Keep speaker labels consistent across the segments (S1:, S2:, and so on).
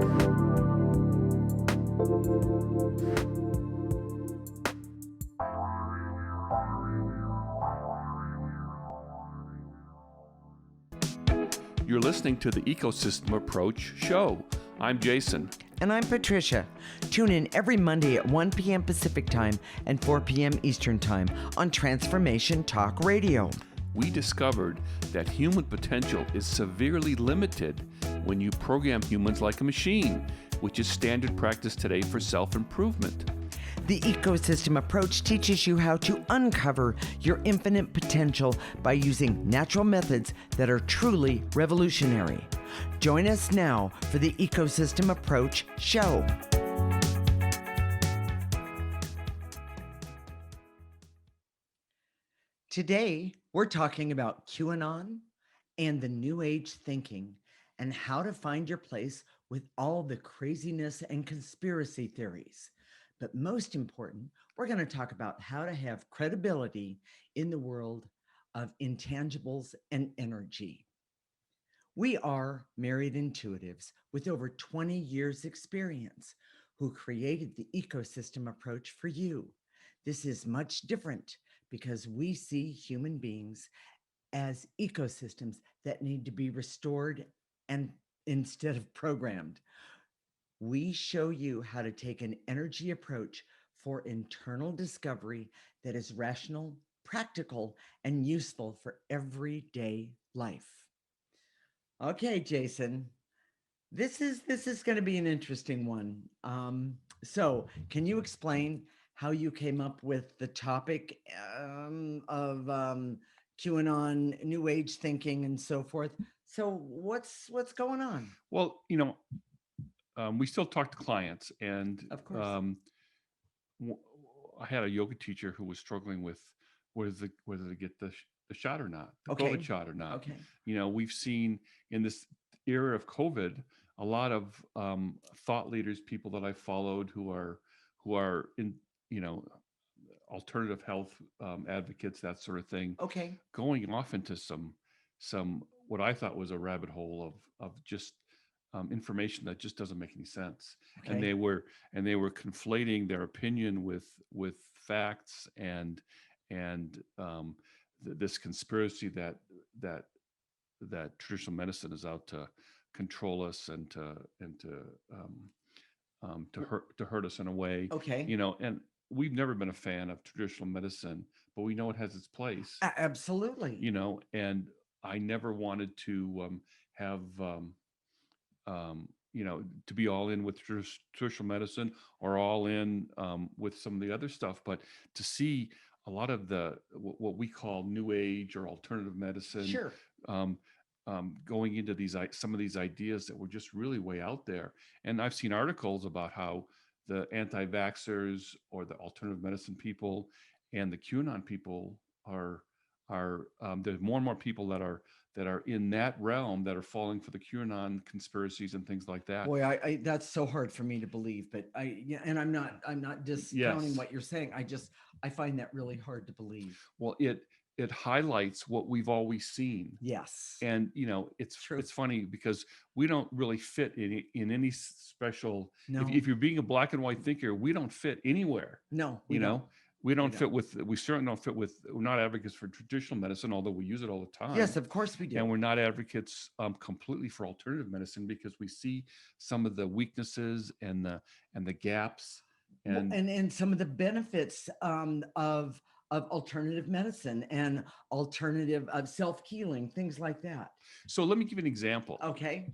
S1: You're listening to the Ecosystem Approach show. I'm Jason.
S2: And I'm Patricia. Tune in every Monday at 1 p.m. Pacific Time and 4 p.m. Eastern Time on Transformation Talk Radio.
S1: We discovered that human potential is severely limited when you program humans like a machine, which is standard practice today for self-improvement.
S2: The Ecosystem Approach teaches you how to uncover your infinite potential by using natural methods that are truly revolutionary. Join us now for the Ecosystem Approach show. Today, we're talking about QAnon and the New Age thinking and how to find your place with all the craziness and conspiracy theories. But most important, we're going to talk about how to have credibility in the world of intangibles and energy. We are married intuitives with over 20 years experience who created the Ecosystem Approach for you. This is much different because we see human beings as ecosystems that need to be restored and instead of programmed. We show you how to take an energy approach for internal discovery that is rational, practical, and useful for everyday life. Okay, Jason, this is going to be an interesting one. So can you explain how you came up with the topic of QAnon, New Age thinking, and so forth? So what's going on?
S1: Well, we still talk to clients, and
S2: Of course.
S1: I had a yoga teacher who was struggling with whether to get the shot or not, the
S2: Okay.
S1: COVID shot or not.
S2: Okay.
S1: We've seen in this era of COVID a lot of thought leaders, people that I followed who are in alternative health advocates, that sort of thing.
S2: Okay.
S1: Going off into some what I thought was a rabbit hole of just information that just doesn't make any sense.
S2: Okay.
S1: And they were conflating their opinion with facts and this conspiracy that traditional medicine is out to control us and to hurt us in a way.
S2: Okay.
S1: And we've never been a fan of traditional medicine, but we know it has its place.
S2: Absolutely.
S1: And I never wanted to have to be all in with traditional medicine or all in with some of the other stuff, but to see a lot of what we call New Age or alternative medicine,
S2: Sure.
S1: Going into some of these ideas that were just really way out there. And I've seen articles about how the anti-vaxxers or the alternative medicine people and the QAnon people are there's more and more people that are in that realm that are falling for the QAnon conspiracies and things like that.
S2: Boy, I that's so hard for me to believe, but and I'm not discounting
S1: Yes.
S2: what you're saying. I find that really hard to believe.
S1: Well, it highlights what we've always seen.
S2: Yes.
S1: And it's
S2: True.
S1: It's funny because we don't really fit in any special.
S2: No.
S1: If you're being a black and white thinker, we don't fit anywhere.
S2: No.
S1: We don't
S2: We
S1: fit with. We certainly don't fit with. We're not advocates for traditional medicine, although we use it all the time.
S2: Yes, of course we do.
S1: And we're not advocates completely for alternative medicine because we see some of the weaknesses and the gaps
S2: and some of the benefits of alternative medicine and alternative of self-healing, things like that.
S1: So let me give you an example.
S2: Okay.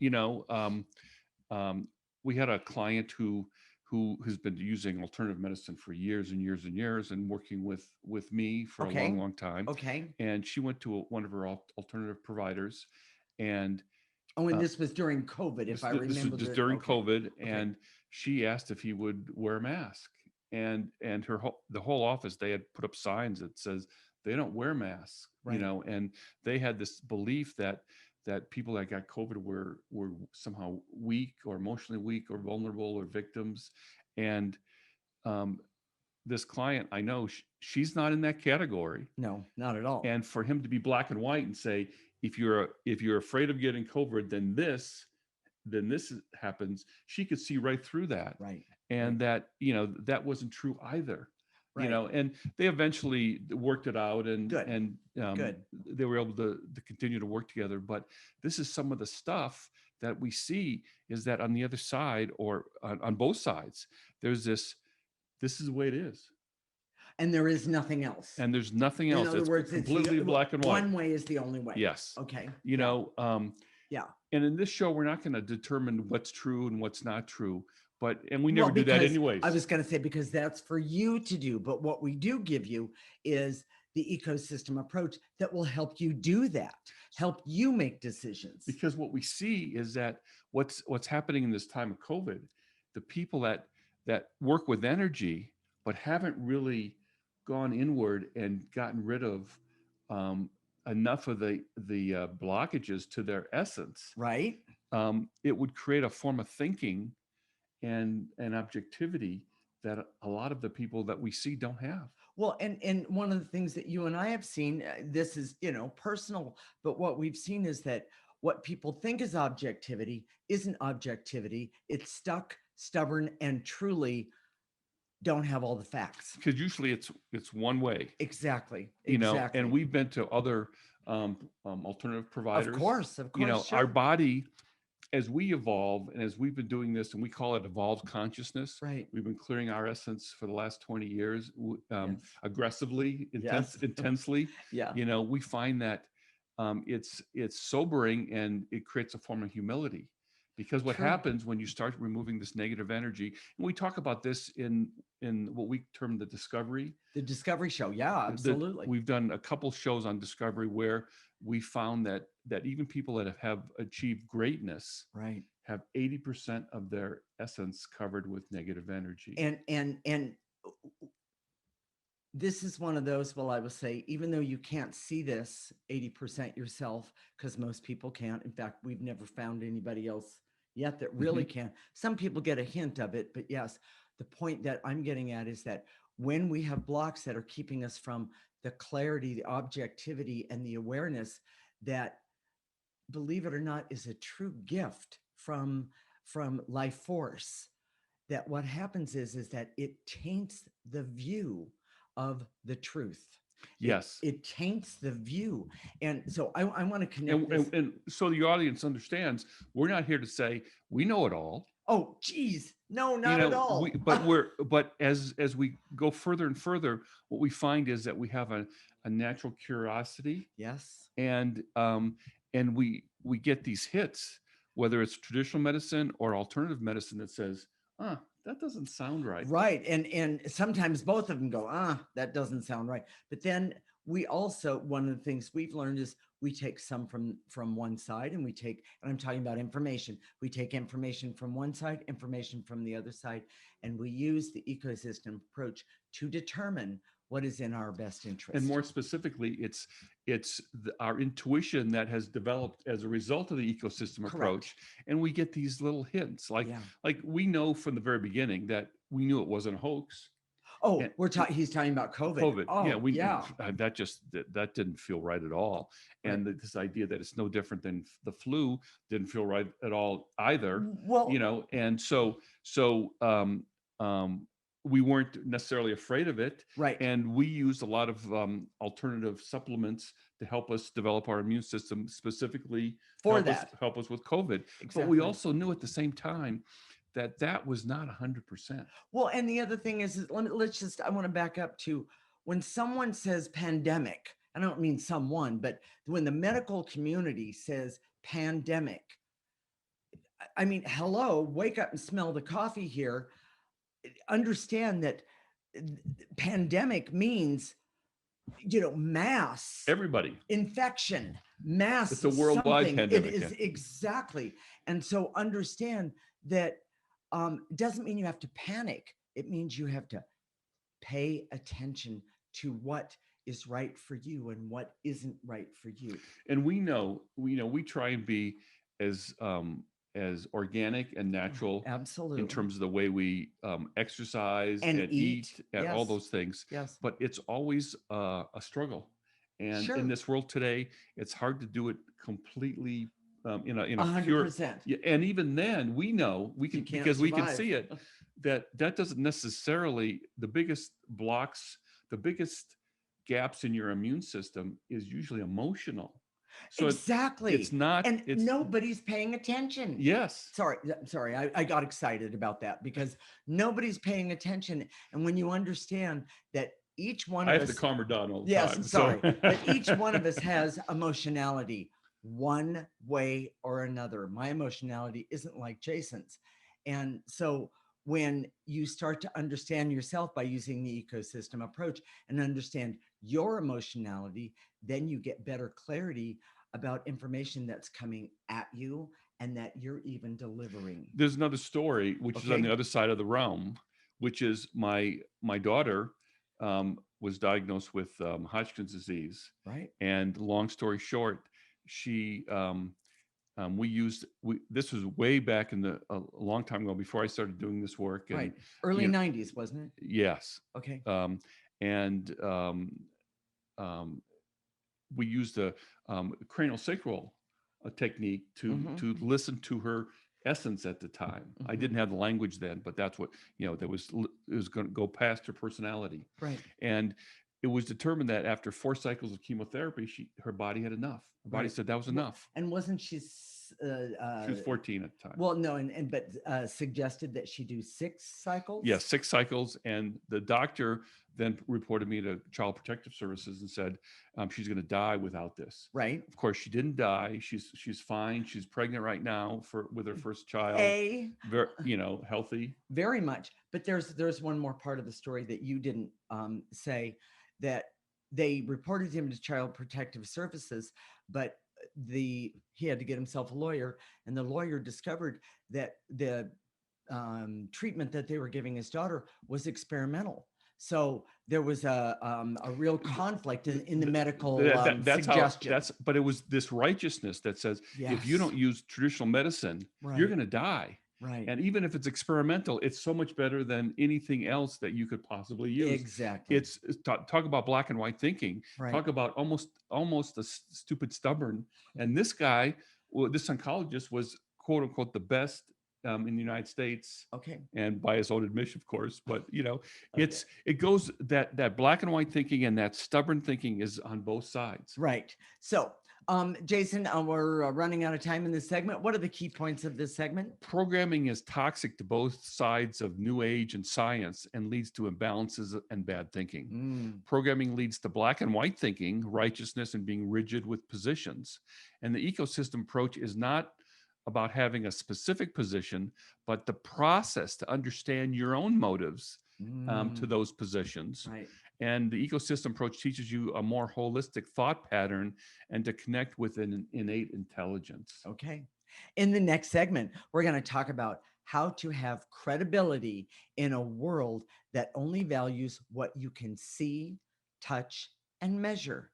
S1: We had a client who has been using alternative medicine for years and years and years and working with me for a long time.
S2: Okay.
S1: And she went to one of her alternative providers, and
S2: and this was during COVID, if I remember.
S1: This was just during COVID, and she asked if he would wear a mask. And the whole office, they had put up signs that says they don't wear masks,
S2: right.
S1: And they had this belief that people that got COVID were somehow weak or emotionally weak or vulnerable or victims. And this client, I know she's not in that category.
S2: No, not at all.
S1: And for him to be black and white and say, if you're afraid of getting COVID, then this then happens, she could see right through that,
S2: Right.
S1: and
S2: Right.
S1: that that wasn't true either.
S2: Right.
S1: And they eventually worked it out,
S2: Good.
S1: and
S2: Good.
S1: they were able to continue to work together. But this is some of the stuff that we see, is that on the other side, or on both sides, there's this is the way it is,
S2: And there is nothing else.
S1: and there's nothing
S2: In
S1: else.
S2: other
S1: It's
S2: words, it's the
S1: completely black and white.
S2: one way is the only way.
S1: Yes.
S2: Okay.
S1: you
S2: Yeah.
S1: know
S2: Yeah.
S1: and in this show, we're not going to determine what's true and what's not true, and we never
S2: Well,
S1: do that
S2: because
S1: anyways.
S2: I was going to say, because that's for you to do. But what we do give you is the ecosystem approach that will help you do that, help you make decisions.
S1: Because what we see is that what's happening in this time of COVID, the people that work with energy but haven't really gone inward and gotten rid of um, enough of the blockages to their essence,
S2: Right.
S1: it would create a form of thinking and objectivity that a lot of the people that we see don't have.
S2: Well, and one of the things that you and I have seen, this is, personal, but what we've seen is that what people think is objectivity isn't objectivity. It's stuck, stubborn, and truly don't have all the facts.
S1: Because usually it's one way,
S2: Exactly.
S1: and
S2: Exactly.
S1: we've been to other alternative providers.
S2: Of course,
S1: Our
S2: sure.
S1: body, as we evolve and as we've been doing this, and we call it evolved consciousness.
S2: Right.
S1: We've been clearing our essence for the last 20 years,
S2: Yes.
S1: aggressively,
S2: Yes.
S1: intensely.
S2: Yeah.
S1: We find that it's sobering, and it creates a form of humility. Because what
S2: True.
S1: happens when you start removing this negative energy, and we talk about this in what we term the discovery.
S2: The Discovery Show. Yeah, absolutely.
S1: We've done a couple shows on discovery where we found that even people that have achieved greatness
S2: Right.
S1: have 80% of their essence covered with negative energy.
S2: And this is one of those, well, I will say, even though you can't see this 80% yourself, because most people can't. In fact, we've never found anybody else yet that really can. Some people get a hint of it, but yes, the point that I'm getting at is that when we have blocks that are keeping us from the clarity, the objectivity, and the awareness that, believe it or not, is a true gift from life force, that what happens is that it taints the view of the truth.
S1: Yes.
S2: It taints the view. And so I want to connect this.
S1: And so the audience understands, we're not here to say we know it all.
S2: Oh, geez. No, not at all.
S1: But as we go further and further, what we find is that we have a natural curiosity.
S2: Yes.
S1: And we get these hits, whether it's traditional medicine or alternative medicine, that says, that doesn't sound right.
S2: Right. And sometimes both of them go, that doesn't sound right. But then we also, one of the things we've learned is we take some from one side, and I'm talking about information. We take information from one side, information from the other side, and we use the ecosystem approach to determine what is in our best interest.
S1: And more specifically, it's our intuition that has developed as a result of the ecosystem approach. And we get these little hints, like we know from the very beginning that we knew it wasn't a hoax.
S2: Oh, he's talking about COVID. Oh,
S1: that didn't feel right at all. And this idea that it's no different than the flu didn't feel right at all either.
S2: Well,
S1: and so we weren't necessarily afraid of it.
S2: Right.
S1: And we used a lot of alternative supplements to help us develop our immune system, specifically help us with COVID.
S2: Exactly.
S1: But we also knew at the same time that was not 100%.
S2: Well, and the other thing is I want to back up to when someone says pandemic. I don't mean someone, but when the medical community says pandemic, I mean, hello, wake up and smell the coffee here. Understand that pandemic means, mass,
S1: everybody,
S2: infection, mass.
S1: It's a worldwide pandemic.
S2: It is exactly. And so understand that doesn't mean you have to panic. It means you have to pay attention to what is right for you and what isn't right for you.
S1: And we try and be as organic and natural,
S2: absolutely,
S1: in terms of the way we exercise and eat and all those things.
S2: Yes.
S1: But it's always a struggle. And
S2: Sure.
S1: in this world today, it's hard to do it completely in
S2: A
S1: a
S2: hundred
S1: pure,
S2: percent.
S1: yeah, and even then we know we
S2: You
S1: can,
S2: can't
S1: because we can
S2: survive.
S1: see it, that doesn't necessarily, the biggest blocks, the biggest gaps in your immune system is usually emotional. So it's
S2: Exactly.
S1: not,
S2: And
S1: it's,
S2: nobody's paying attention.
S1: yes,
S2: Sorry, I got excited about that because nobody's paying attention. And when you understand that each one
S1: I
S2: of
S1: have to
S2: us,
S1: calm her down all the
S2: yes,
S1: time. So
S2: sorry, but each one of us has emotionality one way or another. My emotionality isn't like Jason's. And so when you start to understand yourself by using the ecosystem approach and understand your emotionality, then you get better clarity about information that's coming at you and that you're even delivering.
S1: there's another story which is on the
S2: Okay.
S1: other side of the realm, which is my daughter was diagnosed with Hodgkin's disease,
S2: Right.
S1: and long story short, she this was way back in the a long time ago before I started doing this work, and
S2: Right. Early
S1: you know,
S2: 90s, wasn't it?
S1: yes,
S2: Okay.
S1: um, and um, we used a cranial sacral technique
S2: Mm-hmm.
S1: to listen to her essence at the time. I
S2: Mm-hmm.
S1: didn't have the language then, but that's what, there was, it was going to go past her personality.
S2: Right.
S1: And it was determined that after 4 cycles of chemotherapy, her body had enough. Her body
S2: Right.
S1: said that was
S2: Well,
S1: enough.
S2: and wasn't she
S1: She was 14 at the time.
S2: well, no, and but suggested that she do 6 cycles?
S1: Yes, 6 cycles. And the doctor then reported me to Child Protective Services and said she's going to die without this.
S2: Right.
S1: Of course, she didn't die. She's fine. She's pregnant right now with her first child.
S2: Hey,
S1: Very, healthy.
S2: very much. But there's one more part of the story that you didn't say, that they reported him to Child Protective Services, but he had to get himself a lawyer, and the lawyer discovered that the treatment that they were giving his daughter was experimental. So there was a real conflict in the medical
S1: That's how
S2: suggestion.
S1: but it was this righteousness that says if you
S2: Yes.
S1: don't use traditional medicine, you're
S2: Right.
S1: going to die.
S2: Right.
S1: And even if it's experimental, it's so much better than anything else that you could possibly use.
S2: Exactly.
S1: Talk about black and white thinking.
S2: Right.
S1: Talk about almost a stupid stubborn. And this guy, this oncologist, was quote unquote the best in the United States,
S2: Okay.
S1: and by his own admission, of course. But
S2: Okay.
S1: it goes that black and white thinking and that stubborn thinking is on both sides.
S2: Right. So, Jason, we're running out of time in this segment. What are the key points of this segment?
S1: Programming is toxic to both sides of New Age and science and leads to imbalances and bad thinking. Programming leads to black and white thinking, righteousness, and being rigid with positions. And the ecosystem approach is not about having a specific position, but the process to understand your own motives to those positions.
S2: Right.
S1: And the ecosystem approach teaches you a more holistic thought pattern and to connect with an innate intelligence.
S2: Okay. In the next segment, we're going to talk about how to have credibility in a world that only values what you can see, touch, and measure.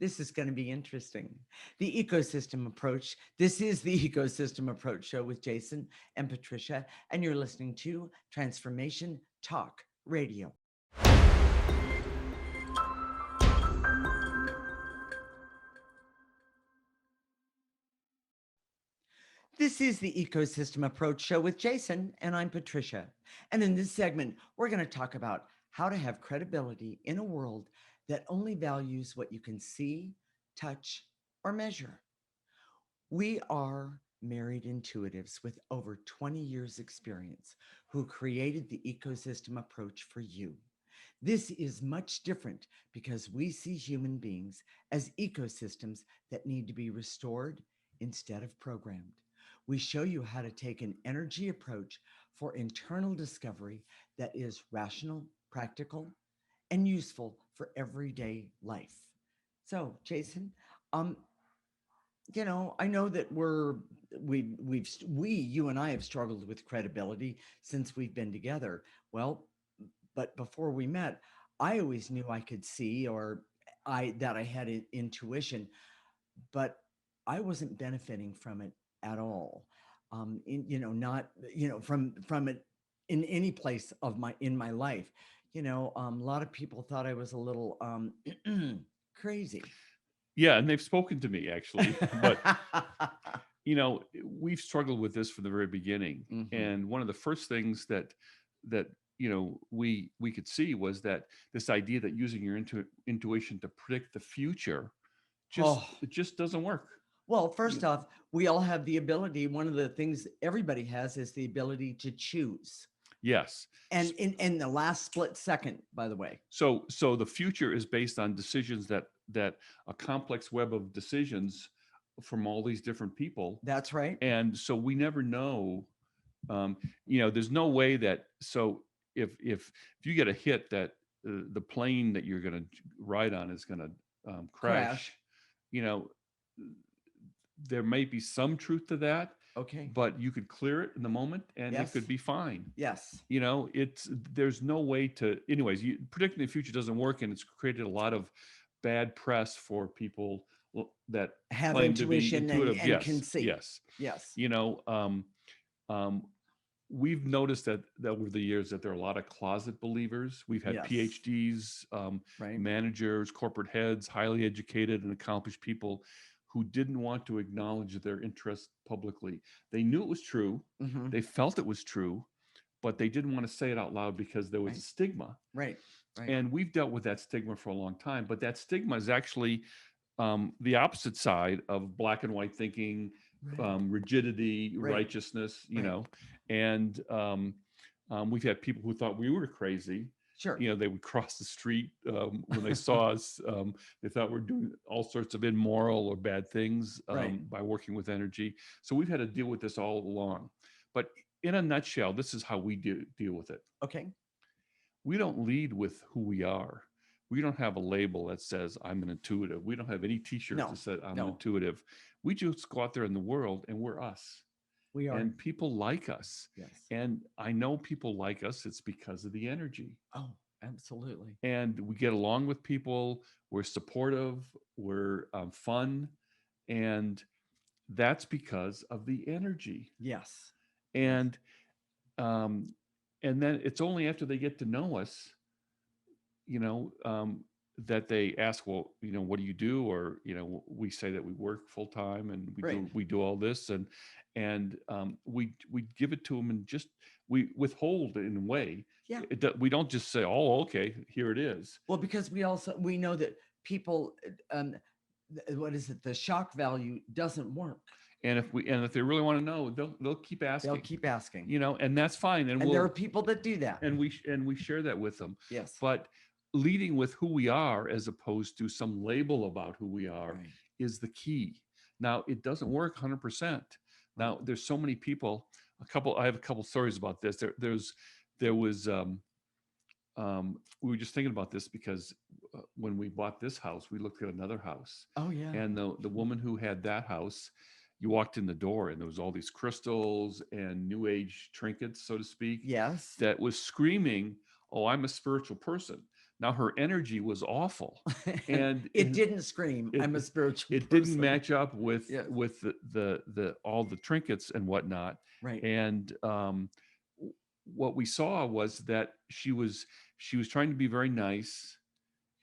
S2: This is going to be interesting. The ecosystem approach. This is the Ecosystem Approach Show with Jason and Patricia, and you're listening to Transformation Talk Radio. This is the Ecosystem Approach Show with Jason, and I'm Patricia. And in this segment, we're going to talk about how to have credibility in a world that only values what you can see, touch, or measure. We are married intuitives with over 20 years experience who created the ecosystem approach for you. This is much different because we see human beings as ecosystems that need to be restored instead of programmed. We show you how to take an energy approach for internal discovery that is rational, practical, and useful for everyday life. So, Jason, um, I know that you and I have struggled with credibility since we've been together. Well, but before we met, I always knew I could see, or I had intuition, but I wasn't benefiting from it at all. Not from it in any place in my life. A lot of people thought I was a little crazy.
S1: Yeah, and they've spoken to me actually, but we've struggled with this from the very beginning,
S2: Hmm.
S1: and one of the first things that we could see was that this idea that using your intuition to predict the future just
S2: Oh,
S1: it just doesn't work.
S2: well,
S1: You-
S2: first off, we all have the ability. One of the things everybody has is the ability to choose.
S1: yes.
S2: And in the last split second, by the way.
S1: So the future is based on decisions that a complex web of decisions from all these different people,
S2: That's right.
S1: and so we never know. um, there's no way that, so if you get a hit that the plane that you're going to ride on is going to crash,
S2: Crash.
S1: you know there may be some truth to that,
S2: Okay.
S1: but you could clear it in the moment and it could
S2: Yes.
S1: be fine.
S2: Yes.
S1: It's there's no way to, anyways, predicting the future doesn't work, and it's created a lot of bad press for people that
S2: Have
S1: claim to be
S2: intuition
S1: intuitive.
S2: and can
S1: Yes,
S2: see.
S1: yes.
S2: Yes.
S1: you know um, we've noticed that over the years that there are a lot of closet believers. We've had
S2: Yes.
S1: PhDs,
S2: Right.
S1: managers, corporate heads, highly educated and accomplished people who didn't want to acknowledge their interest publicly. They knew it was true,
S2: Hmm.
S1: they felt it was true, but they didn't want to say it out loud because there was a
S2: Right.
S1: stigma.
S2: Right. Right.
S1: And we've dealt with that stigma for a long time. But that stigma is actually the opposite side of black and white thinking,
S2: Right.
S1: rigidity,
S2: Right.
S1: righteousness,
S2: Right.
S1: and we've had people who thought we were crazy.
S2: Sure.
S1: They would cross the street when they saw us. They thought we're doing all sorts of immoral or bad things
S2: Right.
S1: by working with energy. So we've had to deal with this all along. But in a nutshell, this is how we deal with it.
S2: Okay.
S1: We don't lead with who we are. We don't have a label that says I'm an intuitive. We don't have any t-shirts that
S2: No.
S1: said I'm an
S2: No.
S1: intuitive. We just go out there in the world and we're us.
S2: We are.
S1: And people like us.
S2: Yes.
S1: And I know people like us, it's because of the energy.
S2: Oh, absolutely.
S1: And we get along with people, we're supportive, we're fun, and that's because of the energy.
S2: Yes. Yes.
S1: And um, and then it's only after they get to know us, you know, that they ask, well, what do you do? Or, we say that we work full time and we
S2: Right.
S1: do we do all this, and we give it to them, and just we withhold in a way.
S2: Yeah.
S1: We don't just say, oh, okay, here it is.
S2: Well, because we know that people, what is it? The shock value doesn't work.
S1: And if they really want to know, they'll keep
S2: They'll
S1: asking,
S2: keep asking.
S1: and that's fine. And
S2: And there are
S1: we'll
S2: people that do that.
S1: and we share that with them.
S2: Yes.
S1: But leading with who we are as opposed to some label about who we are
S2: Right.
S1: is the key. Now, it doesn't work 100%.
S2: Right.
S1: Now, there's so many people. I have a couple stories about this. There was we were just thinking about this because when we bought this house, we looked at another house,
S2: Oh, yeah.
S1: and the woman who had that house, you walked in the door and there was all these crystals and new age trinkets, so to speak,
S2: Yes.
S1: that was screaming, "Oh, I'm a spiritual person." Now her energy was awful, and
S2: It didn't scream,
S1: it
S2: I'm a spiritual
S1: it didn't
S2: person.
S1: match up with
S2: Yes.
S1: the all the trinkets and whatnot.
S2: Right.
S1: And what we saw was that she was trying to be very nice,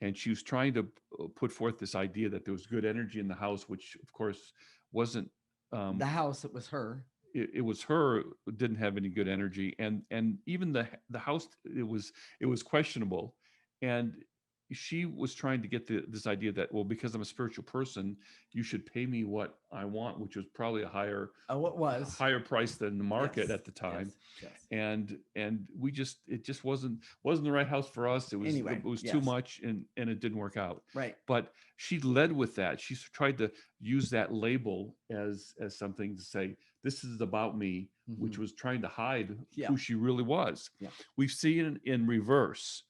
S1: and she was trying to put forth this idea that there was good energy in the house, which of course wasn't.
S2: The
S1: um,
S2: house, it was her.
S1: it was her who didn't have any good energy, and even the house, it was questionable. And she was trying to get this idea that, well, because I'm a spiritual person, you should pay me what I want, which was probably a higher
S2: Oh, it was.
S1: higher price than the market
S2: Yes.
S1: at the time.
S2: Yes. Yes.
S1: And it just wasn't the right house for us.
S2: Anyway,
S1: it was too
S2: yes.
S1: much, and it didn't work out.
S2: Right.
S1: But she led with that. She tried to use that label as something to say, this is about me, which
S2: Mhm.
S1: was trying to hide
S2: Yeah.
S1: who she really was.
S2: Yeah.
S1: We've seen it in reverse.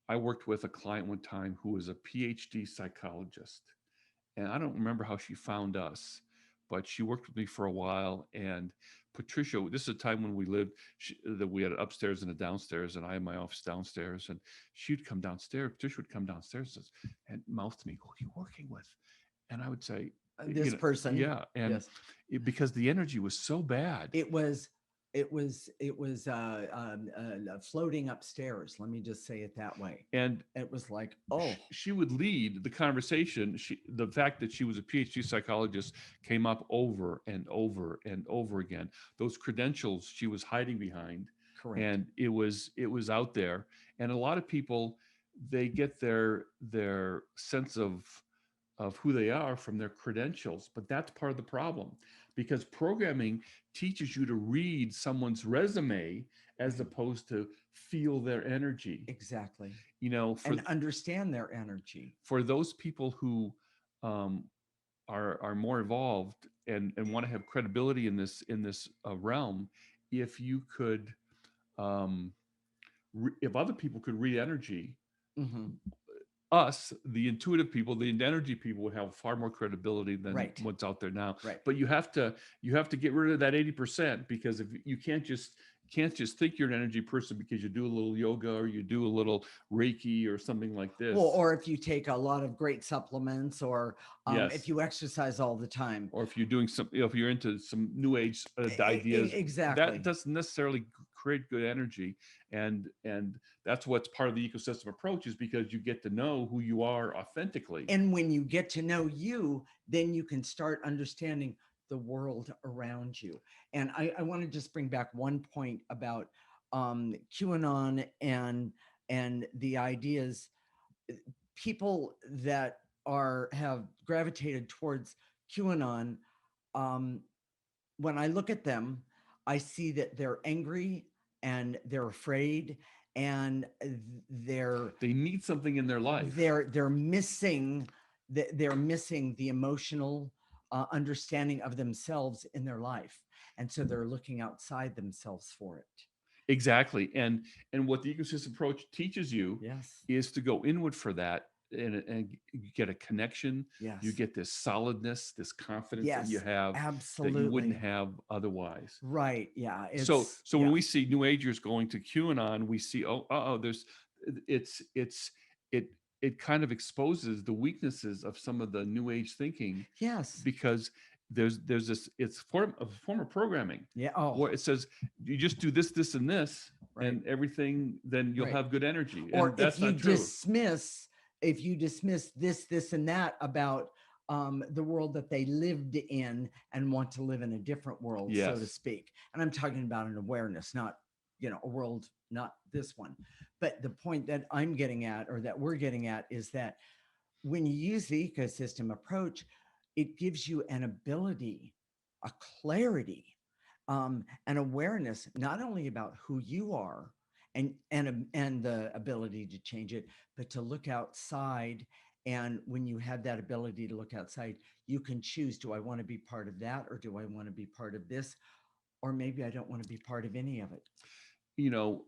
S1: I worked with a client one time who was a PhD psychologist, and I don't remember how she found us, but she worked with me for a while. And Patricia, this is a time when we lived, that we had an upstairs and a downstairs, and I had my office downstairs. And she'd come downstairs. Patricia would come downstairs and mouth to me, "Who are you working with?" And I would say,
S2: This person.
S1: "Yeah." And
S2: Yes.
S1: because the energy was so bad.
S2: It was floating upstairs. Let me just say it that way.
S1: And
S2: It was like, oh,
S1: she would lead the conversation. The fact that she was a PhD psychologist came up over and over and over again. Those credentials she was hiding behind,
S2: correct.
S1: and it was out there. And a lot of people, they get their sense of who they are from their credentials, but that's part of the problem, because programming teaches you to read someone's resume as
S2: Right.
S1: opposed to feel their energy.
S2: Exactly.
S1: You know, for
S2: And understand their energy.
S1: for those people who um, are more evolved and want to have credibility in this realm, if you could, um, if other people could read energy,
S2: Hmm.
S1: us, the intuitive people, the energy people, would have far more credibility than
S2: Right.
S1: what's out there now.
S2: Right.
S1: But you have to get rid of that 80%, because if you can't just think you're an energy person because you do a little yoga or you do a little Reiki or something like
S2: Well,
S1: this.
S2: or if you take a lot of great supplements, or if
S1: Yes.
S2: you exercise all the time.
S1: Or if you're doing some, if you're into some new age ideas, that
S2: Exactly.
S1: doesn't necessarily create good energy. And that's what's part of the ecosystem approach, is because you get to know who you are authentically.
S2: And when you get to know you, then you can start understanding the world around you. And I want to just bring back one point about QAnon and the ideas. People that are have gravitated towards QAnon, um, when I look at them, I see that they're angry and they're afraid, and they're
S1: They need something in their life.
S2: they're missing they're missing the emotional understanding of themselves in their life, and so they're looking outside themselves for it.
S1: Exactly. And what the ecosystem approach teaches you
S2: Yes.
S1: is to go inward for that, and you get a connection. You
S2: Yes.
S1: get this solidness, this confidence that you
S2: Yes.
S1: have that you wouldn't
S2: Absolutely.
S1: have otherwise.
S2: Right. Yeah.
S1: So when we see New Agers going to QAnon, we see, there's it's it it kind of exposes the weaknesses of some of the New Age thinking,
S2: Yes.
S1: because there's this, it's form of programming
S2: Yeah. Oh,
S1: where it says you just do this, this, and this,
S2: right.
S1: and everything, then you'll
S2: Right.
S1: have good energy,
S2: Or
S1: and that's not true.
S2: if you dismiss this and that about the world that they lived in and want to live in a different world, so to
S1: Yes,
S2: speak. And I'm talking about an awareness, not, a world, not this one. But the point that I'm getting at, or that we're getting at, is that when you use the ecosystem approach, it gives you an ability, a clarity, an awareness, not only about who you are, and the ability to change it, but to look outside. And when you have that ability to look outside, you can choose: do I want to be part of that, or do I want to be part of this, or maybe I don't want to be part of any of it.
S1: you know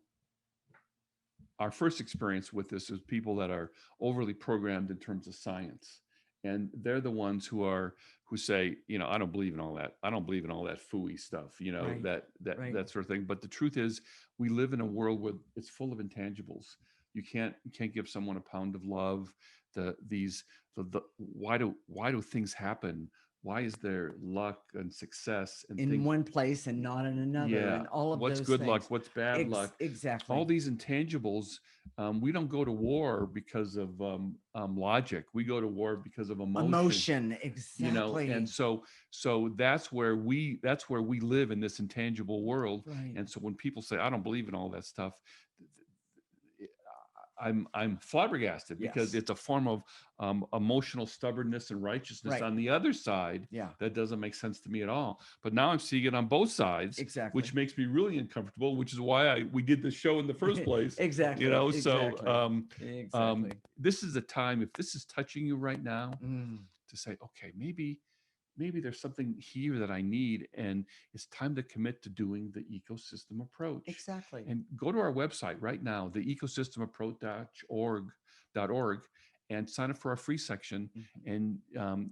S1: our first experience with this is people that are overly programmed in terms of science, and they're the ones who say, I don't believe in all that, I don't believe in all that fooey stuff,
S2: Right. Right.
S1: that sort of thing. But the truth is, we live in a world where it's full of intangibles. You can't give someone a pound of love. Why do things happen? Why is there luck and success and
S2: In
S1: things?
S2: one place and not in another,
S1: Yeah.
S2: and all of
S1: What's
S2: those
S1: good luck?
S2: things.
S1: What's bad luck? All
S2: Exactly.
S1: these intangibles. We don't go to war because of logic. We go to war because of emotion.
S2: Emotion.
S1: And
S2: Exactly.
S1: so that's where we live in this intangible world.
S2: Right.
S1: And so when people say, I don't believe in all that stuff, I'm flabbergasted, because
S2: Yes.
S1: it's a form of emotional stubbornness and righteousness
S2: Right.
S1: on the other side
S2: Yeah.
S1: that doesn't make sense to me at all. But now I'm seeing it on both sides,
S2: Exactly.
S1: which makes me really uncomfortable. Which is why we did this show in the first place.
S2: Exactly.
S1: So
S2: Exactly. Exactly.
S1: this is a time, if this is touching you right now,
S2: Mm,
S1: to say, okay, maybe there's something here that I need, and it's time to commit to doing the ecosystem approach.
S2: exactly.
S1: And go to our website right now, the ecosystemapproach.org, and sign up for our free section,
S2: Mhm.
S1: and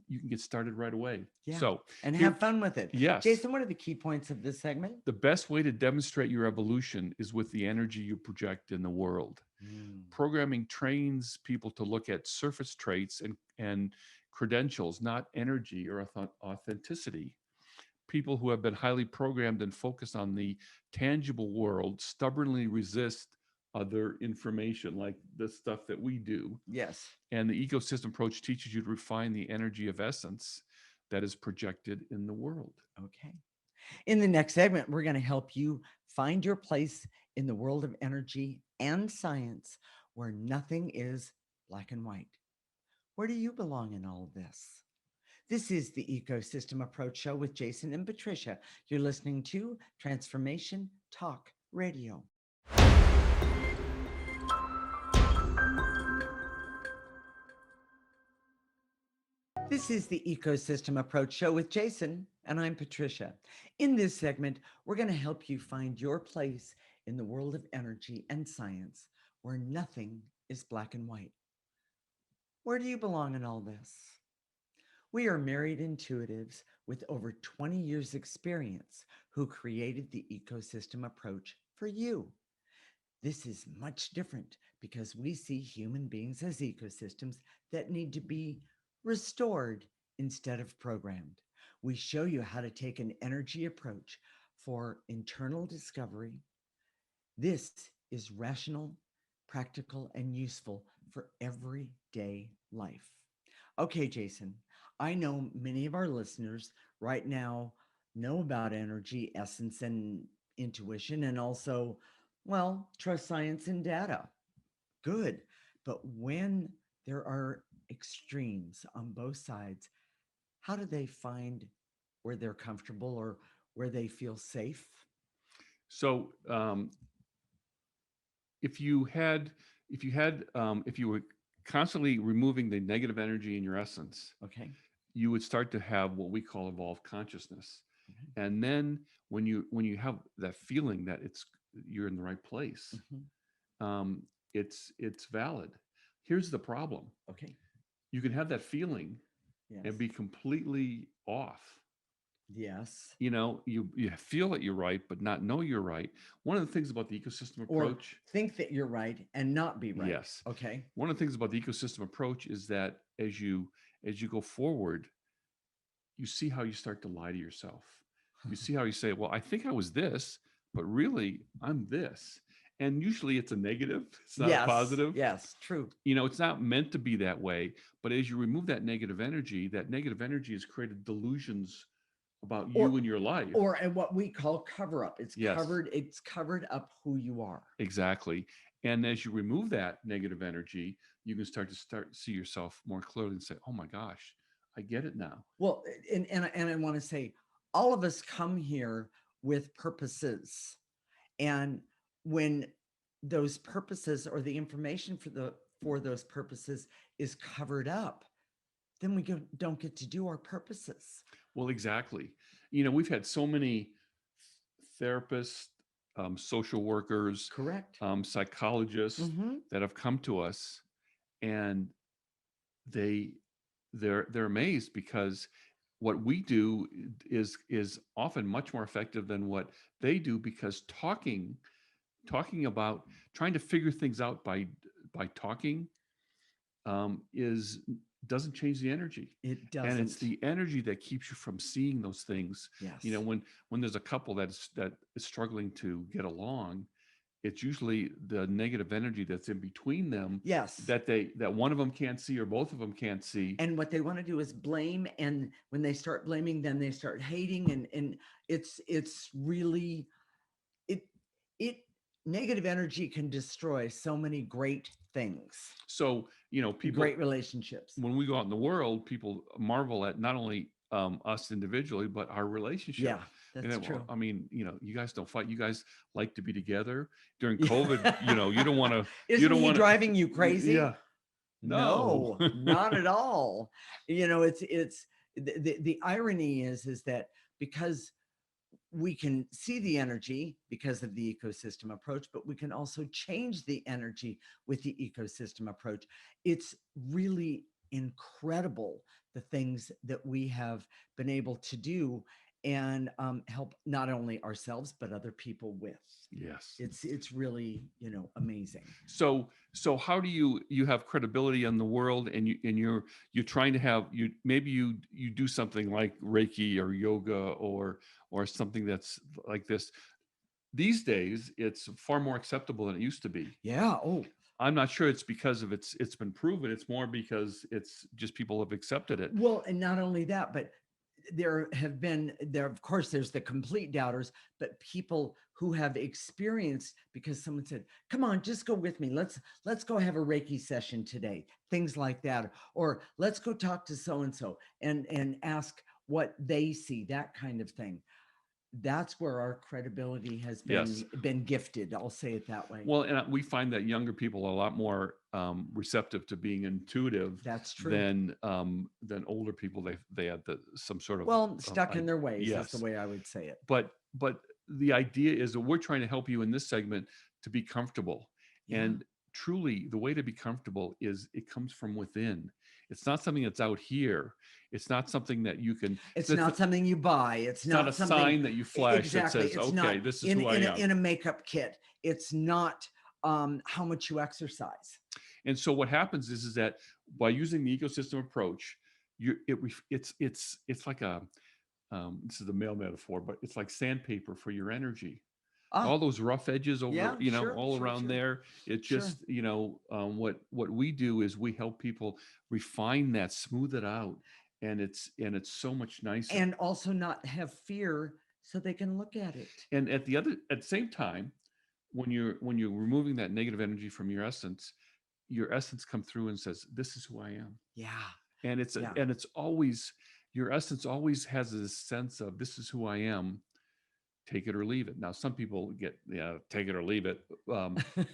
S1: you can get started right away.
S2: Yeah.
S1: So
S2: And
S1: here,
S2: have fun with it.
S1: yes,
S2: Jason, what are the key points of this segment?
S1: the best way to demonstrate your evolution is with the energy you project in the world.
S2: Mm,
S1: Programming trains people to look at surface traits and credentials, not energy or authenticity. people who have been highly programmed and focused on the tangible world stubbornly resist other information like the stuff that we do.
S2: Yes.
S1: And the ecosystem approach teaches you to refine the energy of essence that is projected in the world.
S2: Okay. In the next segment, we're going to help you find your place in the world of energy and science where nothing is black and white. Where do you belong in all of this? This is the Ecosystem Approach Show with Jason and Patricia. You're listening to Transformation Talk Radio. This is the Ecosystem Approach Show with Jason, and I'm Patricia. In this segment, we're going to help you find your place in the world of energy and science where nothing is black and white. Where do you belong in all this? We are married intuitives with over 20 years' experience who created the ecosystem approach for you. This is much different because we see human beings as ecosystems that need to be restored instead of programmed. We show you how to take an energy approach for internal discovery. This is rational, practical, and useful for everyday life. Okay, Jason, I know many of our listeners right now know about energy, essence, and intuition, and also, well, trust science and data. Good. But when there are extremes on both sides, how do they find where they're comfortable or where they feel safe?
S1: So if you were constantly removing the negative energy in your essence,
S2: Okay.
S1: you would start to have what we call evolved consciousness.
S2: Okay.
S1: And then when you have that feeling that you're in the right place,
S2: Mhm.
S1: um, it's valid. Here's the problem:
S2: Okay.
S1: you can have that feeling
S2: Yes.
S1: and be completely off.
S2: Yes.
S1: You feel that you're right, but not know you're right. One of the things about the ecosystem
S2: Or
S1: approach,
S2: think that you're right and not be right.
S1: yes,
S2: Okay.
S1: one of the things about the ecosystem approach is that as you go forward, you see how you start to lie to yourself. You see how you say, well, I think I was this, but really I'm this. And usually it's a negative, it's not a
S2: Yes.
S1: positive.
S2: Yes. True.
S1: It's not meant to be that way. But as you remove that negative energy has created delusions about
S2: Or
S1: you and your life.
S2: or and what we call cover up.
S1: Yes,
S2: It's covered up who you are.
S1: exactly. And as you remove that negative energy, you can start to see yourself more clearly and say, oh my gosh, I get it now.
S2: Well, and I want to say all of us come here with purposes. And when those purposes or the information for those purposes is covered up, then don't get to do our purposes.
S1: Well, exactly. We've had so many therapists, social workers,
S2: Correct.
S1: psychologists
S2: Mm-hmm.
S1: that have come to us, and they they're amazed because what we do is often much more effective than what they do, because talking about trying to figure things out by talking is doesn't change the energy.
S2: It
S1: And it's
S2: doesn't.
S1: the energy that keeps you from seeing those things.
S2: Yes.
S1: When there's a couple that is struggling to get along, it's usually the negative energy that's in between them
S2: Yes.
S1: that one of them can't see or both of them can't see.
S2: And what they want to do is blame. And when they start blaming, then they start hating. And it's really it it negative energy can destroy so many great things,
S1: So, people,
S2: great relationships.
S1: when we go out in the world, people marvel at not only us individually, but our relationship.
S2: Yeah,
S1: And
S2: that's
S1: then, well,
S2: true.
S1: I mean, you guys don't fight. You guys like to be together during COVID.
S2: Yeah.
S1: You don't want to. You
S2: Isn't
S1: don't
S2: he
S1: want to.
S2: driving you crazy?
S1: Yeah. No.
S2: No, not at all. It's the irony is that because we can see the energy because of the ecosystem approach, but we can also change the energy with the ecosystem approach. It's really incredible the things that we have been able to do. and help not only ourselves but other people with.
S1: Yes.
S2: It's really, amazing.
S1: So how do you have credibility in the world, and you're trying to have maybe you do something like Reiki or yoga or something that's like this. These days, it's far more acceptable than it used to be.
S2: Yeah. Oh,
S1: I'm not sure it's because of it's been proven. It's more because it's just people have accepted it.
S2: well, and not only that, but there of course there's the complete doubters, but people who have experienced, because someone said, come on, just go with me, let's go have a Reiki session today, things like that, or let's go talk to so and so and ask what they see, that kind of thing. That's where our credibility has
S1: Yes.
S2: been gifted, I'll say it that way.
S1: Well, and we find that younger people are a lot more receptive to being intuitive
S2: That's true.
S1: than older people. They have some sort
S2: Well,
S1: of
S2: stuck in their ways is the
S1: yes.
S2: way I would say it.
S1: But the idea is that we're trying to help you in this segment to be comfortable.
S2: Yeah.
S1: And truly, the way to be comfortable is it comes from within. It's not something that's out here. It's not something that you can.
S2: It's
S1: That's
S2: not something you buy. It's
S1: it's not a
S2: not something,
S1: sign that you flash that
S2: exactly.
S1: says,
S2: It's
S1: "Okay,
S2: not
S1: this is
S2: in
S1: who I
S2: in a,
S1: am."
S2: in a makeup kit. It's not how much you exercise.
S1: And so what happens is that by using the ecosystem approach, it's like a this is a male metaphor, but it's like sandpaper for your energy.
S2: Ah,
S1: All those rough edges over,
S2: yeah, sure,
S1: all
S2: sure,
S1: around
S2: sure,
S1: there. It
S2: sure.
S1: just, what we do is we help people refine that, smooth it out, and it's so much nicer.
S2: And also not have fear so they can look at it.
S1: And at the same time, when you're removing that negative energy from your essence come through and says, "This is who I am."
S2: Yeah,
S1: And
S2: yeah.
S1: it's always your essence always has this sense of, "This is who I am, take it or leave it." Now, some people get, yeah, take it or leave it,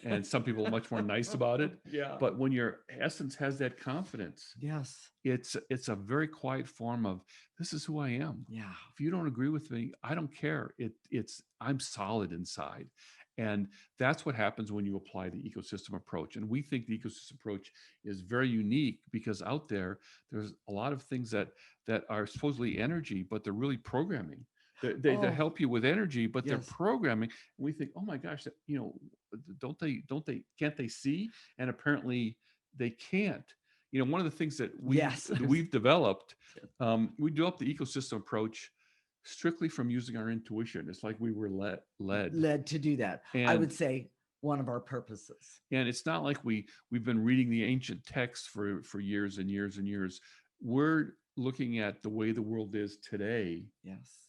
S1: and some people are much more nice about it.
S2: Yeah.
S1: But when your essence has that confidence,
S2: Yes.
S1: it's a very quiet form of, "This is who I am.
S2: Yeah.
S1: If you don't agree with me, I don't care. It's I'm solid inside." And that's what happens when you apply the ecosystem approach. And we think the ecosystem approach is very unique because out there's a lot of things that are supposedly energy, but they're really programming. They
S2: Oh,
S1: help you with energy, but they're
S2: yes.
S1: programming. And we think, oh my gosh, don't they can't they see? And apparently they can't. One of the things that
S2: Yes.
S1: we've developed, we developed the ecosystem approach strictly from using our intuition. It's like we were led,
S2: Led to do that. I
S1: and
S2: would say one of our purposes.
S1: it's not like we've been reading the ancient texts for years and years and years. We're looking at the way the world is today,
S2: Yes.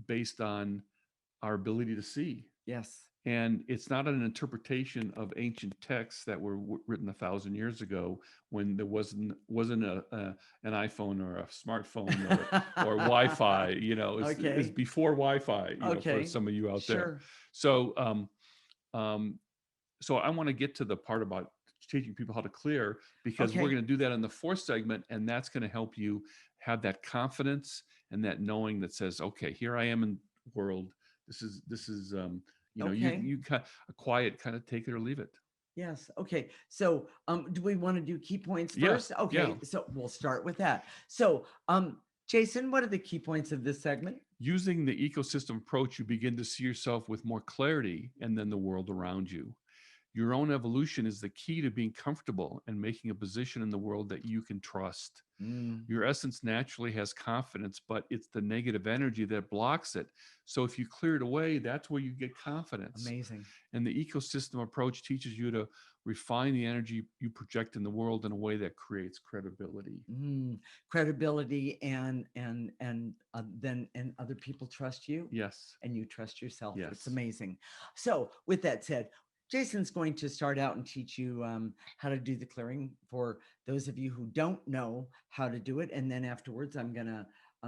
S1: based on our ability to see.
S2: Yes.
S1: And it's not an interpretation of ancient texts that were written 1,000 years ago when there wasn't an iPhone or a smartphone or Wi-Fi. It's
S2: Okay.
S1: before Wi-Fi. For
S2: Okay.
S1: some of you out there.
S2: Sure.
S1: So um, so I want to get to the part about teaching people how to clear, because we're
S2: Okay.
S1: going to do that in the fourth segment, and that's going to help you have that confidence and that knowing that says, okay, here I am in the world. This is
S2: Okay.
S1: you a quiet kind of take it or leave it.
S2: Yes. Okay. So, do we want to do key points
S1: Yeah,
S2: first?
S1: yeah.
S2: Okay. So we'll start with that. So, Jason, what are the key points of this segment?
S1: Using the ecosystem approach, you begin to see yourself with more clarity and then the world around you. Your own evolution is the key to being comfortable and making a position in the world that you can trust.
S2: Mm,
S1: Your essence naturally has confidence, but it's the negative energy that blocks it. So if you clear it away, that's where you get confidence.
S2: amazing.
S1: And the ecosystem approach teaches you to refine the energy you project in the world in a way that creates credibility.
S2: Mm, credibility and other people trust you
S1: Yes.
S2: and you trust yourself. It's
S1: Yes.
S2: amazing. So, with that said, Jason's going to start out and teach you how to do the clearing for those of you who don't know how to do it. And then afterwards, I'm going to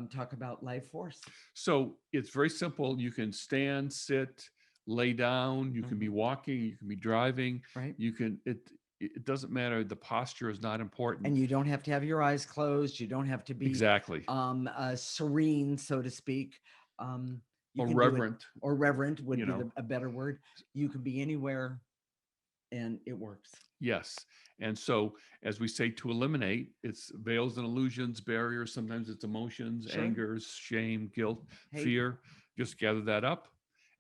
S2: talk about life force.
S1: So it's very simple. You can stand, sit, lay down. You can be
S2: Mhm.
S1: walking. You can be driving.
S2: Right.
S1: You can. It doesn't matter. The posture is not important.
S2: And you don't have to have your eyes closed. You don't have to be
S1: Exactly.
S2: serene, so to speak. You
S1: Or
S2: can do it,
S1: reverent.
S2: or reverent would
S1: You
S2: be
S1: know.
S2: a better word. You can be anywhere and it works.
S1: Yes. And so, as we say, to eliminate, it's veils and illusions, barriers. Sometimes it's emotions,
S2: Sure.
S1: angers, shame, guilt,
S2: Hate.
S1: fear. Just gather that up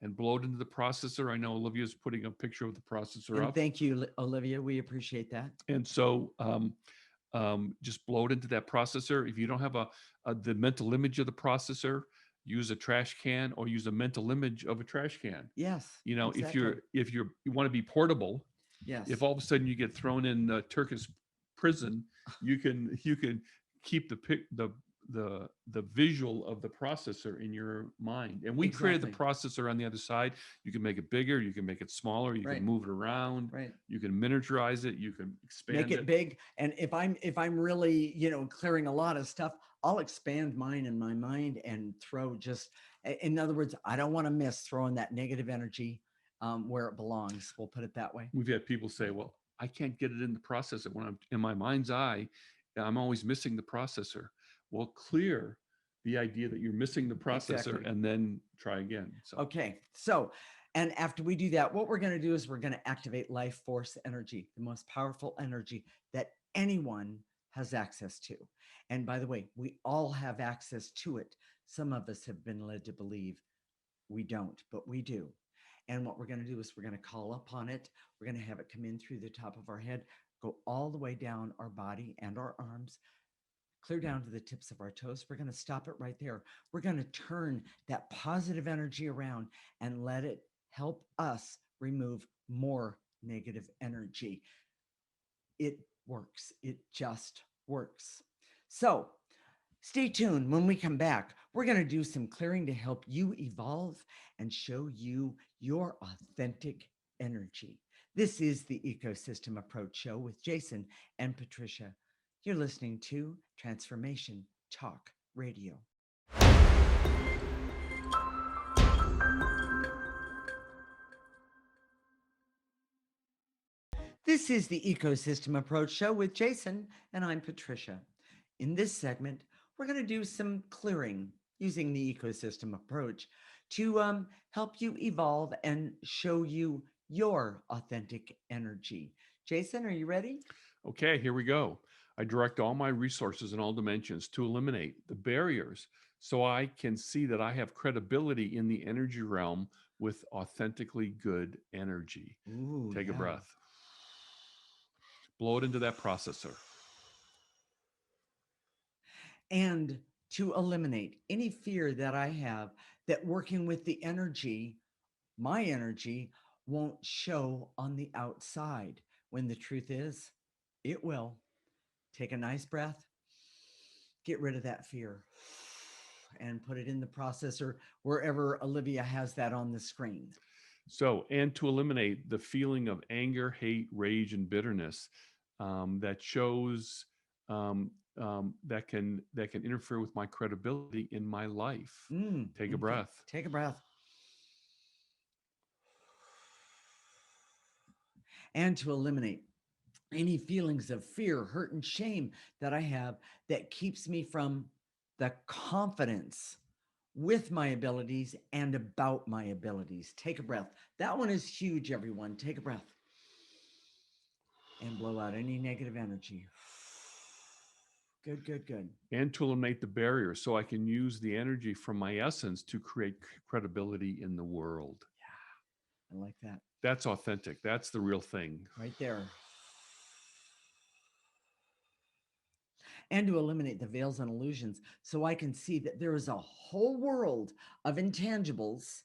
S1: and blow it into the processor. I know Olivia's putting a picture of the processor
S2: And
S1: up.
S2: thank you, Olivia. We appreciate that.
S1: And so, just blow it into that processor. If you don't have the mental image of the processor, use a trash can or use a mental image of a trash can.
S2: Yes,
S1: You know,
S2: exactly.
S1: if you want to be portable, if
S2: Yes,
S1: all of a sudden you get thrown in Turkish prison, you can keep the visual of the processor in your mind. And we created the
S2: exactly.
S1: processor on the other side. You can make it bigger, you can make it smaller, you can
S2: Right,
S1: move it around,
S2: right.
S1: you can miniaturize it, you can
S2: Make
S1: expand
S2: it
S1: it.
S2: big. And if I'm really, clearing a lot of stuff, I'll expand mine in my mind and throw just, in other words, I don't want to miss throwing that negative energy where it belongs. We'll put it that way.
S1: We've had people say, "Well, I can't get it in the processor. When I'm in my mind's eye, I'm always missing the processor." Well, clear the idea that you're missing the processor
S2: Exactly.
S1: and then try again. So
S2: Okay. So, and after we do that, what we're going to do is we're going to activate life force energy, the most powerful energy that anyone has access to. And by the way, we all have access to it. Some of us have been led to believe we don't, but we do. And what we're going to do is we're going to call upon it. We're going to have it come in through the top of our head, go all the way down our body and our arms, clear down to the tips of our toes. We're going to stop it right there. We're going to turn that positive energy around and let it help us remove more negative energy. It works. It just works. So stay tuned. When we come back, we're going to do some clearing to help you evolve and show you your authentic energy. This is the Ecosystem Approach Show with Jason and Patricia. You're listening to Transformation Talk Radio. This is the Ecosystem Approach Show with Jason, and I'm Patricia. In this segment, we're going to do some clearing using the ecosystem approach to help you evolve and show you your authentic energy. Jason, are you ready?
S1: okay, here we go. I direct all my resources in all dimensions to eliminate the barriers so I can see that I have credibility in the energy realm with authentically good energy.
S2: Ooh,
S1: Take a
S2: yeah.
S1: breath. Blow it into that processor.
S2: And to eliminate any fear that I have that working with the energy, my energy, won't show on the outside. When the truth is, it will. Take a nice breath, get rid of that fear, and put it in the processor wherever Olivia has that on the screen.
S1: So, and to eliminate the feeling of anger, hate, rage, and bitterness that shows that can interfere with my credibility in my life. Take a
S2: Okay.
S1: breath.
S2: Take a breath. And to eliminate any feelings of fear, hurt, and shame that I have that keeps me from the confidence with my abilities and about my abilities. Take a breath. That one is huge, everyone. Take a breath and blow out any negative energy. Good, good, good.
S1: And to eliminate the barriers so I can use the energy from my essence to create credibility in the world.
S2: I like that.
S1: That's authentic. That's the real thing.
S2: Right there. And to eliminate the veils and illusions so I can see that there is a whole world of intangibles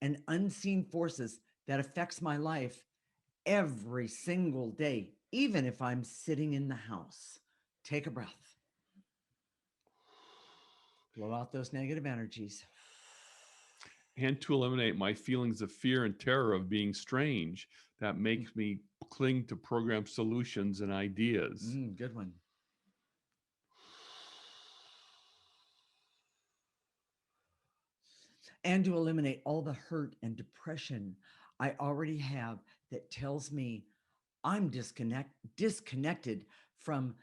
S2: and unseen forces that affects my life every single day, even if I'm sitting in the house. Take a breath. Blow out those negative energies.
S1: And to eliminate my feelings of fear and terror of being strange that makes me cling to program solutions and ideas.
S2: Good one. And to eliminate all the hurt and depression I already have that tells me I'm disconnected from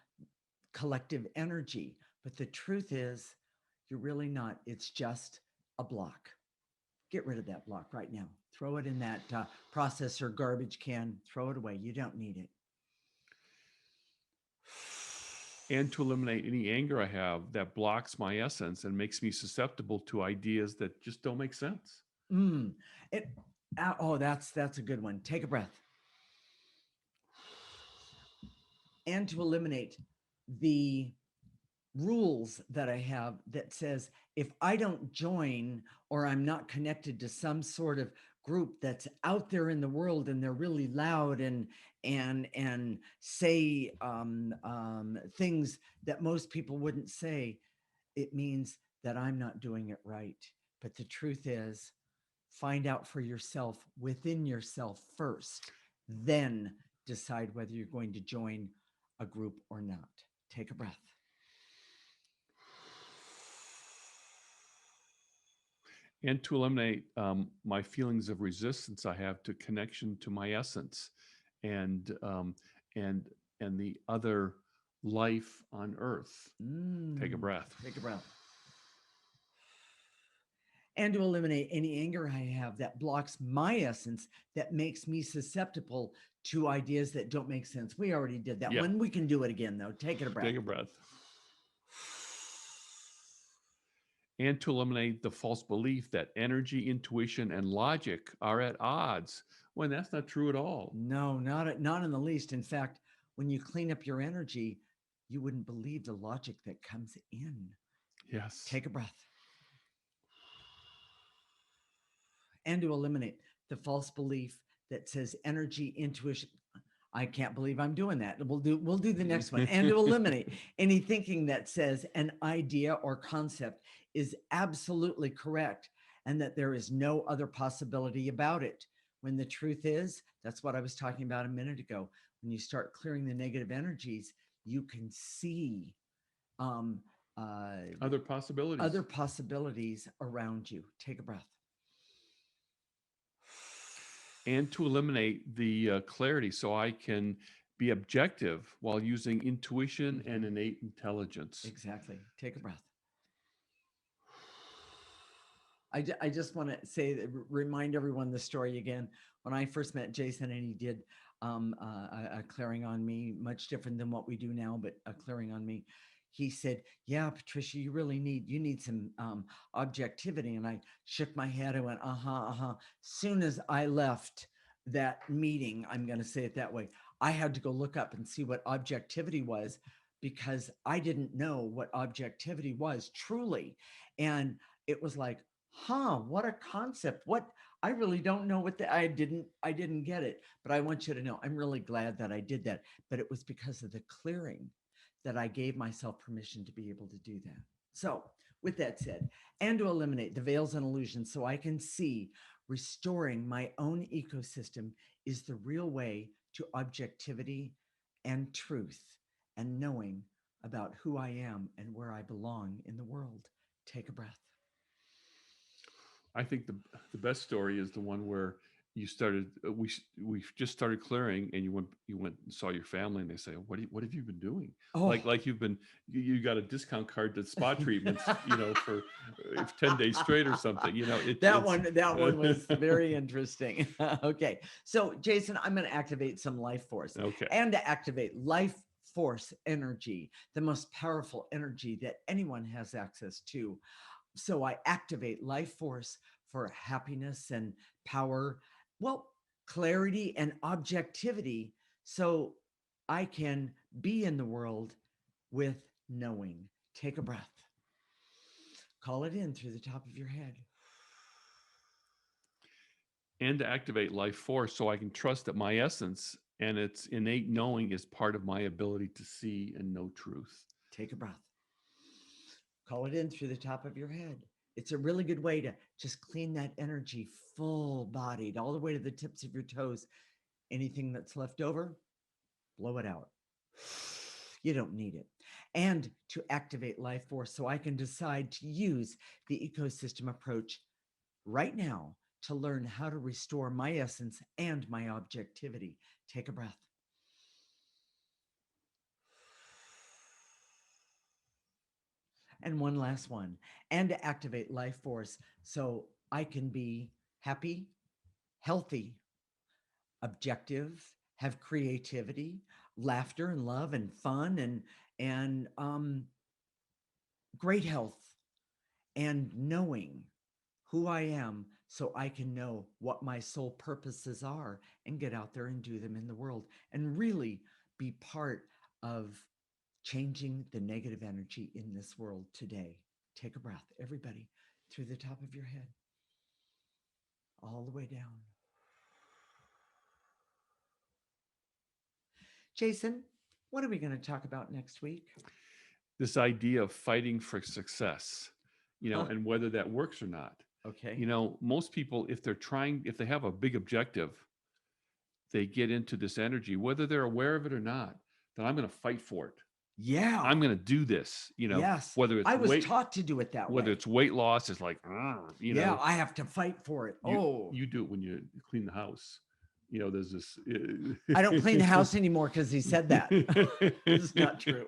S2: collective energy. But the truth is, you're really not. It's just a block. Get rid of that block right now. Throw it in that processor garbage can. Throw it away. You don't need it.
S1: and to eliminate any anger I have that blocks my essence and makes me susceptible to ideas that just don't make sense.
S2: Mm. It, oh, that's a good one. Take a breath. And to eliminate the rules that I have that says if I don't join or I'm not connected to some sort of group that's out there in the world and they're really loud and say things that most people wouldn't say, it means that I'm not doing it right. But the truth is, find out for yourself within yourself first, then decide whether you're going to join a group or not. Take a breath.
S1: And to eliminate my feelings of resistance I have to connection to my essence and and and the other life on earth. Take a breath.
S2: Take a breath. And to eliminate any anger I have that blocks my essence, that makes me susceptible to ideas that don't make sense. We already did that
S1: Yeah,
S2: one. We can do it again, though. Take it a breath.
S1: take a breath. And to eliminate the false belief that energy, intuition, and logic are at odds when that's not true at all.
S2: No, not in the least. In fact, when you clean up your energy, you wouldn't believe the logic that comes in.
S1: Yes.
S2: Take a breath. And to eliminate the false belief that says energy, intuition. I can't believe I'm doing that. We'll do the next one. And to eliminate any thinking that says an idea or concept is absolutely correct and that there is no other possibility about it. When the truth is, that's what I was talking about a minute ago. When you start clearing the negative energies, you can see um,
S1: Other possibilities.
S2: other possibilities around you. Take a breath.
S1: And to eliminate the clarity so I can be objective while using intuition and innate intelligence.
S2: Exactly. Take a breath. I just want to say, remind everyone the story again. When I first met Jason and he did a clearing on me, much different than what we do now, but a clearing on me. He said, "Yeah, Patricia, you need some objectivity." And I shook my head. I went, Soon as I left that meeting, I'm going to say it that way, I had to go look up and see what objectivity was because I didn't know what objectivity was truly. And it was like, what a concept. What I really don't know what I didn't get it, but I want you to know I'm really glad that I did that. But it was because of the clearing that I gave myself permission to be able to do that. So, with that said, and to eliminate the veils and illusions so I can see restoring my own ecosystem is the real way to objectivity and truth and knowing about who I am and where I belong in the world. Take a breath.
S1: I think the best story is the one where you started. We just started clearing, and you went and saw your family, and they say, what have you been doing?
S2: Oh,
S1: Like you've been you got a discount card to spa treatments, for 10 days straight or something.
S2: that one was very interesting. Okay. So Jason, I'm going to activate some life force
S1: Okay.
S2: and to activate life force energy, the most powerful energy that anyone has access to. So I activate life force for happiness and power, well, clarity and objectivity, so I can be in the world with knowing. Take a breath. Call it in through the top of your head.
S1: And to activate life force so I can trust that my essence and its innate knowing is part of my ability to see and know truth.
S2: Take a breath. Call it in through the top of your head. It's a really good way to just clean that energy full bodied all the way to the tips of your toes. Anything that's left over, blow it out. You don't need it. And to activate life force so I can decide to use the ecosystem approach right now to learn how to restore my essence and my objectivity. Take a breath. And one last one. And to activate life force so I can be happy, healthy, objective, have creativity, laughter and love and fun and great health, and knowing who I am so I can know what my soul purposes are and get out there and do them in the world and really be part of changing the negative energy in this world today. Take a breath, everybody, through the top of your head, all the way down. Jason, what are we going to talk about next week?
S1: This idea of fighting for success,
S2: Huh?
S1: and whether that works or not.
S2: Okay.
S1: Most people, if they have a big objective, they get into this energy, whether they're aware of it or not, that I'm going to fight for it.
S2: Yeah.
S1: I'm going to do this,
S2: Yes.
S1: whether
S2: I
S1: it's
S2: was
S1: weight,
S2: taught to do it that
S1: whether
S2: way.
S1: it's weight loss, it's like,
S2: Yeah, I have to fight for it.
S1: you,
S2: Oh,
S1: you do it when you clean the house. There's this.
S2: I don't clean the house anymore because he said that. It's not true.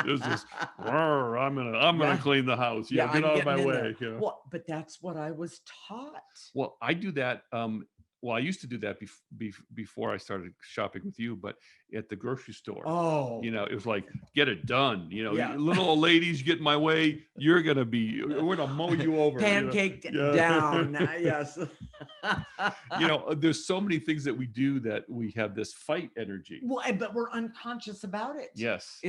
S1: There's this. I'm gonna
S2: Yeah.
S1: clean the house.
S2: Yeah,
S1: Get
S2: I'm
S1: out of my
S2: getting in
S1: way.
S2: there. Well, but that's what I was taught.
S1: Well, I do that. Well, I used to do that before I started shopping with you, but at the grocery store,
S2: Oh,
S1: it was like, get it done.
S2: yeah.
S1: Little old ladies get in my way. We're gonna mow you over.
S2: Pancaked
S1: Yeah.
S2: down. Yes.
S1: There's so many things that we do that we have this fight energy.
S2: Well, but we're unconscious about it.
S1: Yes.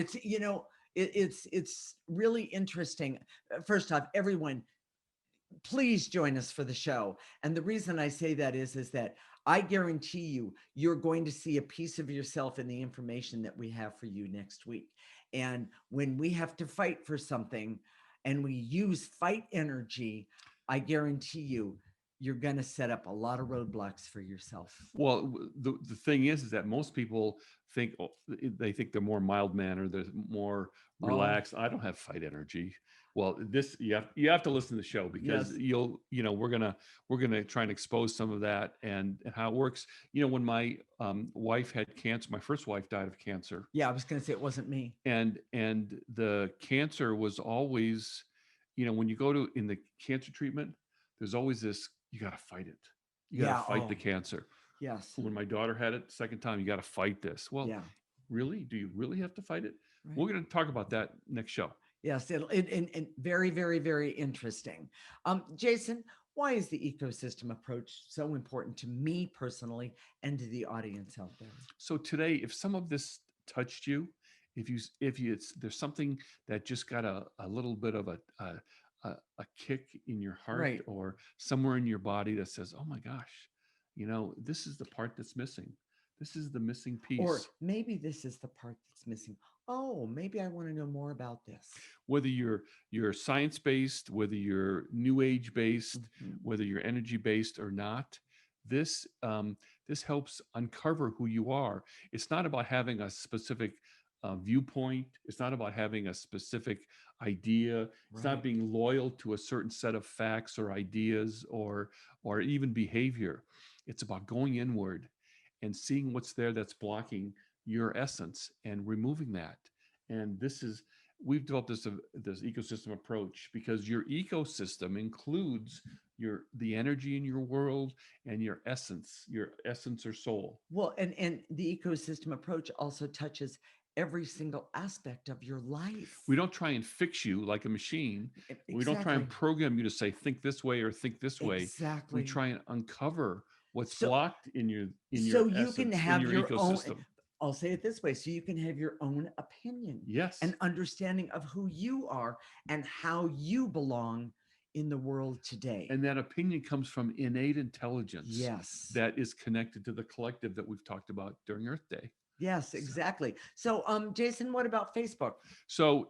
S2: It's really interesting. First off, everyone, please join us for the show. And the reason I say that is that I guarantee you're going to see a piece of yourself in the information that we have for you next week. And when we have to fight for something and we use fight energy, I guarantee you're going to set up a lot of roadblocks for yourself.
S1: Well, the thing is that most people think, they think they're more mild mannered, they're more relaxed. I don't have fight energy. Well, this you have to listen to the show, because
S2: Yes.
S1: we're gonna try and expose some of that, and how it works. When my wife had cancer, my first wife died of cancer,
S2: Yeah, I was going to say it wasn't me.
S1: and the cancer was always, when you go to in the cancer treatment, there's always this, you got to fight it. You got
S2: Yeah.
S1: to fight the
S2: Oh,
S1: cancer.
S2: yes.
S1: When my daughter had it second time, you got to fight this. Well,
S2: Yeah.
S1: really? Do you really have to fight it?
S2: Right.
S1: We're going to talk about that next show.
S2: Yes, and very, very, very interesting. Jason, why is the ecosystem approach so important to me personally and to the audience out there?
S1: So today, if some of this touched you, if you there's something that just got a little bit of a kick in your heart,
S2: Right.
S1: or somewhere in your body that says, "Oh my gosh, this is the part that's missing. This is the missing piece."
S2: Or maybe this is the part that's missing. Oh, maybe I want to know more about this.
S1: Whether you're science based, whether you're new age based,
S2: Mhm.
S1: whether you're energy based or not, this this helps uncover who you are. It's not about having a specific viewpoint. It's not about having a specific idea. It's not
S2: Right.
S1: being loyal to a certain set of facts or ideas, or even behavior. It's about going inward and seeing what's there that's blocking your essence and removing that. And we've developed this ecosystem approach, because your ecosystem includes the energy in your world and your essence or soul.
S2: Well, and the ecosystem approach also touches every single aspect of your life.
S1: We don't try and fix you like a machine. We don't try
S2: Exactly.
S1: and program you to say think this way or think this way. We
S2: Exactly.
S1: try and uncover what's
S2: So
S1: blocked in your
S2: so you can
S1: essence, in
S2: have
S1: your
S2: your own,
S1: ecosystem.
S2: I'll say it this way, so you can have your own opinion
S1: Yes.
S2: and understanding of who you are and how you belong in the world today.
S1: And that opinion comes from innate intelligence.
S2: Yes.
S1: That is connected to the collective that we've talked about during Earth Day.
S2: Yes, exactly. So, Jason, what about Facebook?
S1: So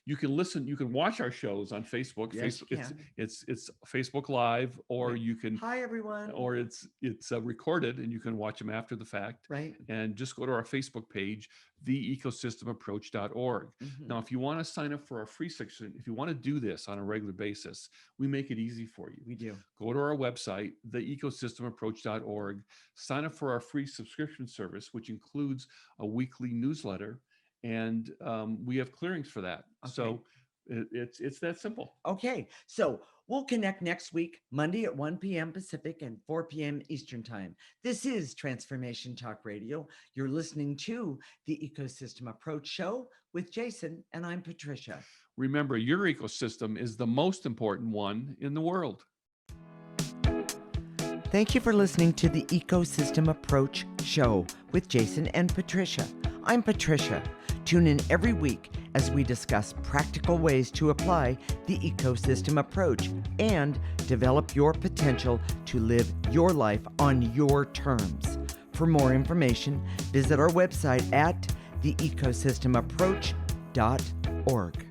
S1: you can listen, you can watch our shows on Facebook.
S2: Yes, you can.
S1: It's Facebook Live, or
S2: Right.
S1: you can,
S2: Hi, everyone.
S1: or it's recorded, and you can watch them after the fact.
S2: Right.
S1: And just go to our Facebook page, theecosystemapproach.org.
S2: Mhm.
S1: Now, if you want to sign up for our free section, if you want to do this on a regular basis, we make it easy for you.
S2: We do.
S1: Go to our website, theecosystemapproach.org, sign up for our free subscription service, which includes a weekly newsletter, and we have clearings for that.
S2: Okay.
S1: So it's that simple.
S2: Okay. So We'll connect next week, Monday at 1 p.m. Pacific and 4 p.m. Eastern Time. This is Transformation Talk Radio. You're listening to the Ecosystem Approach Show with Jason, and I'm Patricia.
S1: Remember, your ecosystem is the most important one in the world.
S2: Thank you for listening to the Ecosystem Approach Show with Jason and Patricia. I'm Patricia. Tune in every week as we discuss practical ways to apply the ecosystem approach and develop your potential to live your life on your terms. For more information, visit our website at theecosystemapproach.org.